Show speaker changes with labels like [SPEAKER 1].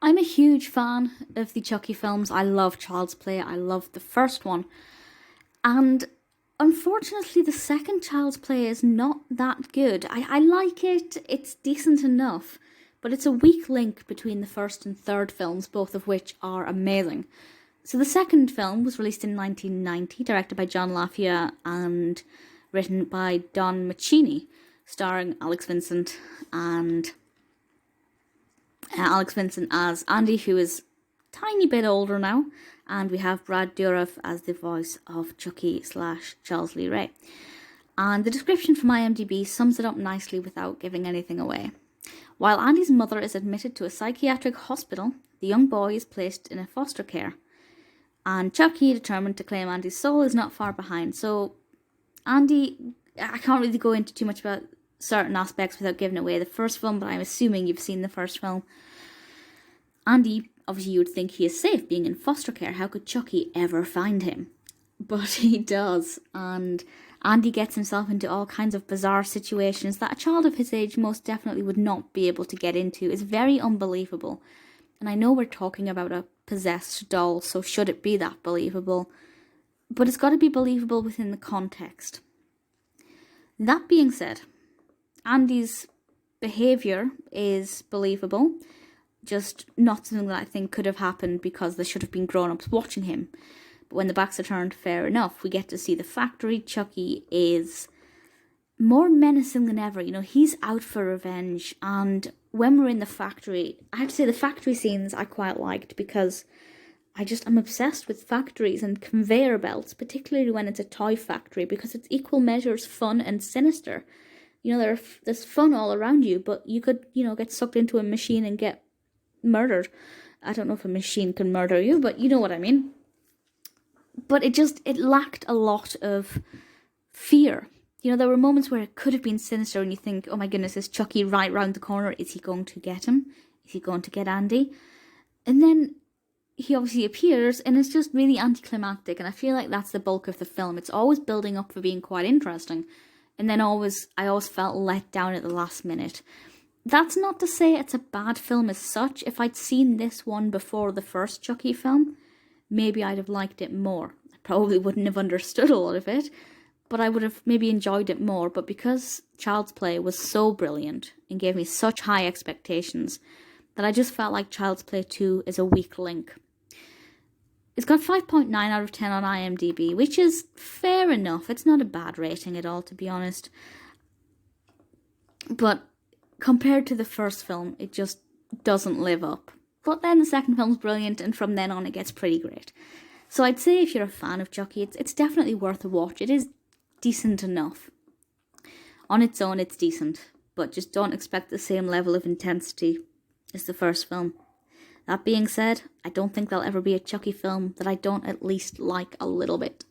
[SPEAKER 1] I'm a huge fan of the Chucky films. I love Child's Play. I love the first one. And unfortunately, the second Child's Play is not that good. I like it. It's decent enough. But it's a weak link between the first and third films, both of which are amazing. So the second film was released in 1990, directed by John Lafia and written by Don Mancini, starring Alex Vincent as Andy, who is a tiny bit older now, and we have Brad Dourif as the voice of Chucky / Charles Lee Ray. And the description from IMDb sums it up nicely without giving anything away. While Andy's mother is admitted to a psychiatric hospital, the young boy is placed in a foster care. And Chucky, determined to claim Andy's soul, is not far behind. So Andy, I can't really go into too much about certain aspects without giving away the first film, but I'm assuming you've seen the first film. Andy, obviously you would think he is safe being in foster care. How could Chucky ever find him? But he does, and Andy gets himself into all kinds of bizarre situations that a child of his age most definitely would not be able to get into. It's very unbelievable. And I know we're talking about a possessed doll, so should it be that believable? But it's got to be believable within the context. That being said, Andy's behaviour is believable, just not something that I think could have happened because there should have been grown-ups watching him. But when the backs are turned, fair enough. We get to see the factory. Chucky is more menacing than ever. You know, he's out for revenge. And when we're in the factory, I have to say the factory scenes I quite liked because I'm obsessed with factories and conveyor belts, particularly when it's a toy factory, because it's equal measures fun and sinister. You know, there's fun all around you, but you could, get sucked into a machine and get murdered. I don't know if a machine can murder you, but you know what I mean. But it lacked a lot of fear. You know, there were moments where it could have been sinister and you think, oh my goodness, is Chucky right round the corner? Is he going to get him? Is he going to get Andy? And then he obviously appears and it's just really anticlimactic, and I feel like that's the bulk of the film. It's always building up for being quite interesting, and then I always felt let down at the last minute. That's not to say it's a bad film as such. If I'd seen this one before the first Chucky film, maybe I'd have liked it more. I probably wouldn't have understood a lot of it, but I would have maybe enjoyed it more. But because Child's Play was so brilliant and gave me such high expectations, that I just felt like Child's Play 2 is a weak link. It's got 5.9 out of 10 on IMDb, which is fair enough. It's not a bad rating at all, to be honest. But compared to the first film, it just doesn't live up. But then the second film's brilliant, and from then on it gets pretty great. So I'd say if you're a fan of Chucky, it's definitely worth a watch. It is decent enough. On its own, it's decent, but just don't expect the same level of intensity as the first film. That being said, I don't think there'll ever be a Chucky film that I don't at least like a little bit.